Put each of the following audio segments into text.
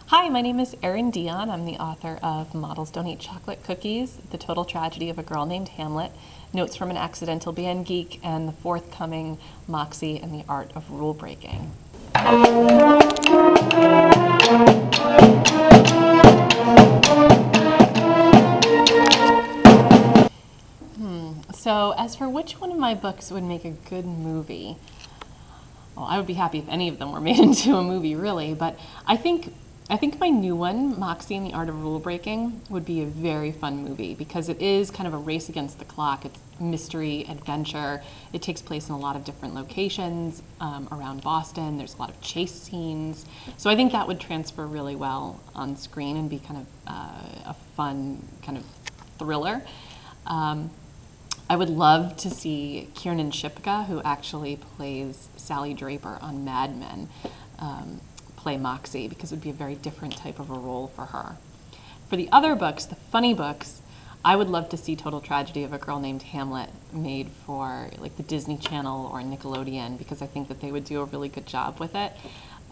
Hi, my name is Erin Dionne. I'm the author of Models Don't Eat Chocolate Cookies, The Total Tragedy of a Girl Named Hamlet, Notes from an Accidental Band Geek, and the forthcoming MOXIE and the Art of Rule Breaking. So as for which one of my books would make a good movie, well, I would be happy if any of them were made into a movie, really, but I think my new one, MOXIE and the Art of Rule Breaking, would be a very fun movie because it is kind of a race against the clock. It's mystery, adventure. It takes place in a lot of different locations around Boston. There's a lot of chase scenes. So I think that would transfer really well on screen and be kind of a fun kind of thriller. I would love to see Kiernan Shipka, who actually plays Sally Draper on Mad Men, play MOXIE, because it would be a very different type of a role for her. For the other books, the funny books, I would love to see Total Tragedy of a Girl Named Hamlet made for like the Disney Channel or Nickelodeon, because I think that they would do a really good job with it.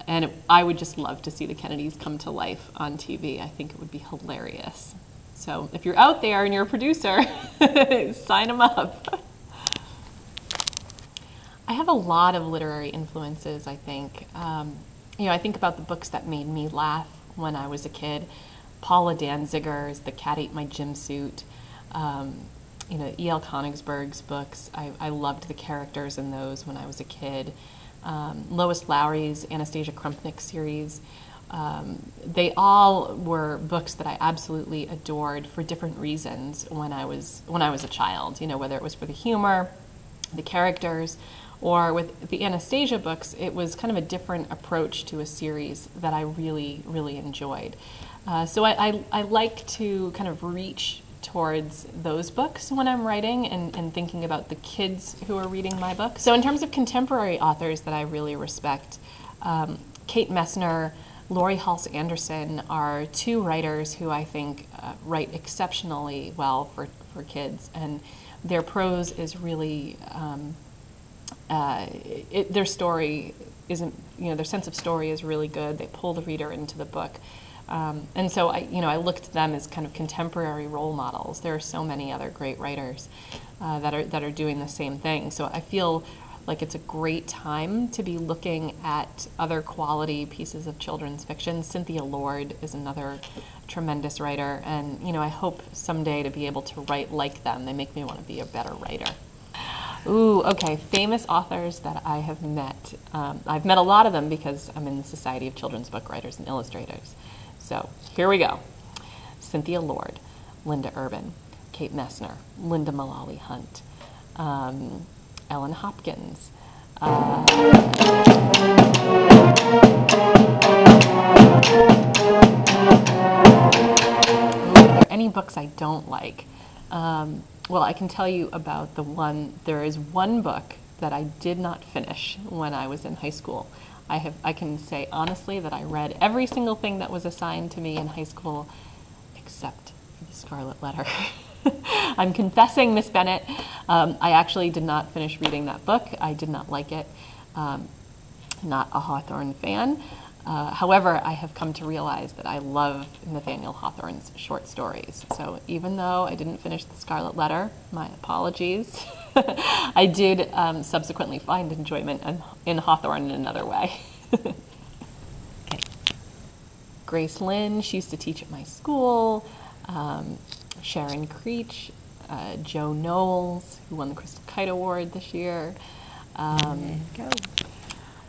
And I would just love to see the Kennedys come to life on TV. I think it would be hilarious. So if you're out there and you're a producer, sign them up. I have a lot of literary influences, I think. I think about the books that made me laugh when I was a kid. Paula Danziger's The Cat Ate My Gym Suit. E.L. Konigsberg's books. I loved the characters in those when I was a kid. Lois Lowry's Anastasia Crumpnick series. They all were books that I absolutely adored for different reasons when I was a child. Whether it was for the humor, the characters, or with the Anastasia books, it was kind of a different approach to a series that I really, really enjoyed. So I like to kind of reach towards those books when I'm writing and thinking about the kids who are reading my books. So in terms of contemporary authors that I really respect, Kate Messner, Laurie Halse Anderson are two writers who I think write exceptionally well for kids, and their prose is really their story isn't, their sense of story is really good. They pull the reader into the book. And so I look to them as kind of contemporary role models. There are so many other great writers that are doing the same thing. So I feel like it's a great time to be looking at other quality pieces of children's fiction. Cynthia Lord is another tremendous writer, and I hope someday to be able to write like them. They make me want to be a better writer. Ooh, okay, famous authors that I have met. I've met a lot of them because I'm in the Society of Children's Book Writers and Illustrators. So here we go. Cynthia Lord, Linda Urban, Kate Messner, Linda Mullally Hunt, Ellen Hopkins. Are there any books I don't like? Well, I can tell you about there is one book that I did not finish when I was in high school. I can say honestly that I read every single thing that was assigned to me in high school except for The Scarlet Letter. I'm confessing, Miss Bennett. I actually did not finish reading that book. I did not like it. Not a Hawthorne fan. However, I have come to realize that I love Nathaniel Hawthorne's short stories. So even though I didn't finish The Scarlet Letter, my apologies, I did subsequently find enjoyment in Hawthorne in another way. Okay. Grace Lynn, she used to teach at my school. Sharon Creech, Joe Knowles, who won the Crystal Kite Award this year.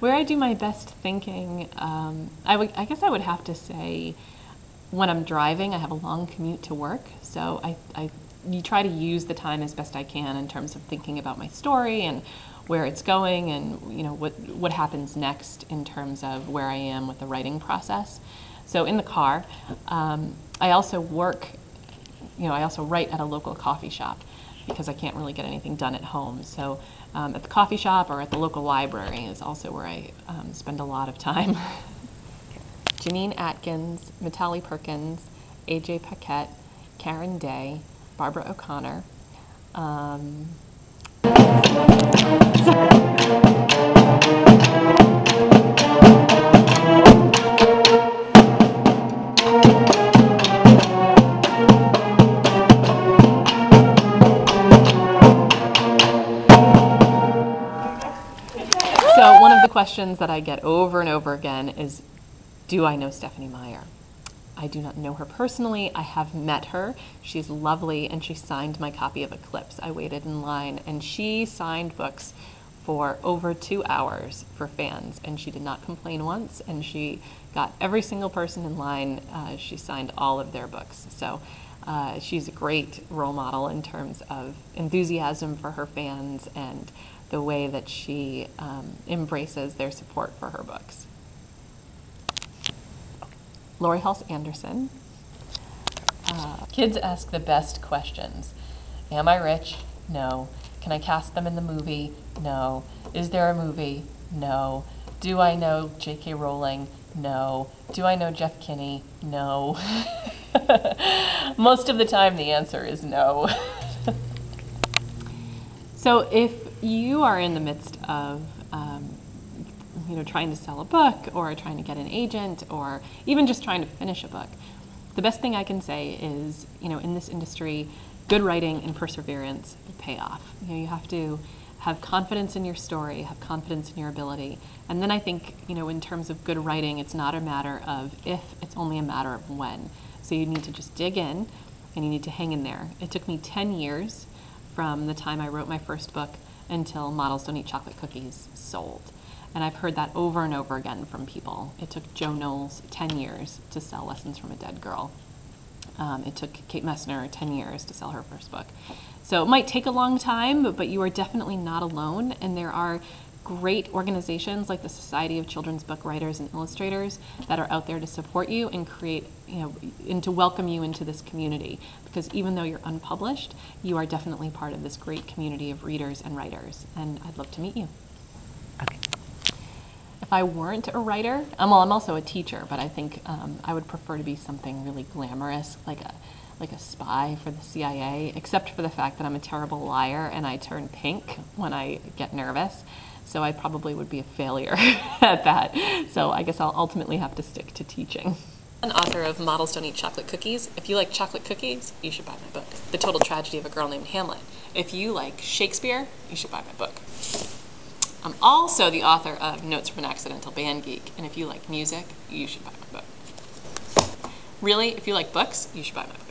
Where I do my best thinking, I guess I would have to say when I'm driving. I have a long commute to work, so you try to use the time as best I can in terms of thinking about my story and where it's going, and what happens next in terms of where I am with the writing process. So in the car, I also work. I also write at a local coffee shop because I can't really get anything done at home. So at the coffee shop or at the local library is also where I spend a lot of time. Janine Atkins, Natalie Perkins, A.J. Paquette, Karen Day, Barbara O'Connor. the questions that I get over and over again is, do I know Stephenie Meyer? I do not know her personally. I have met her. She's lovely, and she signed my copy of Eclipse. I waited in line, and she signed books for over 2 hours for fans, and she did not complain once, and she got every single person in line. She signed all of their books. So she's a great role model in terms of enthusiasm for her fans and the way that she embraces their support for her books. Lori Halse Anderson. Kids ask the best questions. Am I rich? No. Can I cast them in the movie? No. Is there a movie? No. Do I know J.K. Rowling? No. Do I know Jeff Kinney? No. Most of the time the answer is no. So if you are in the midst of trying to sell a book, or trying to get an agent, or even just trying to finish a book, the best thing I can say is, in this industry, good writing and perseverance pay off. You have to have confidence in your story, have confidence in your ability. And then I think, in terms of good writing, it's not a matter of if, it's only a matter of when. So you need to just dig in, and you need to hang in there. It took me 10 years from the time I wrote my first book until Models Don't Eat Chocolate Cookies sold. And I've heard that over and over again from people. It took Jo Knowles 10 years to sell Lessons from a Dead Girl. It took Kate Messner 10 years to sell her first book. So it might take a long time, but you are definitely not alone. And there are great organizations like the Society of Children's Book Writers and Illustrators that are out there to support you and create, and to welcome you into this community. Because even though you're unpublished, you are definitely part of this great community of readers and writers. And I'd love to meet you. Okay. If I weren't a writer, I'm also a teacher, but I think I would prefer to be something really glamorous, like a spy for the CIA, except for the fact that I'm a terrible liar and I turn pink when I get nervous. So I probably would be a failure at that. So I guess I'll ultimately have to stick to teaching. An author of Models Don't Eat Chocolate Cookies. If you like chocolate cookies, you should buy my book. The Total Tragedy of a Girl Named Hamlet. If you like Shakespeare, you should buy my book. I'm also the author of Notes from an Accidental Band Geek, and if you like music, you should buy my book. Really, if you like books, you should buy my book.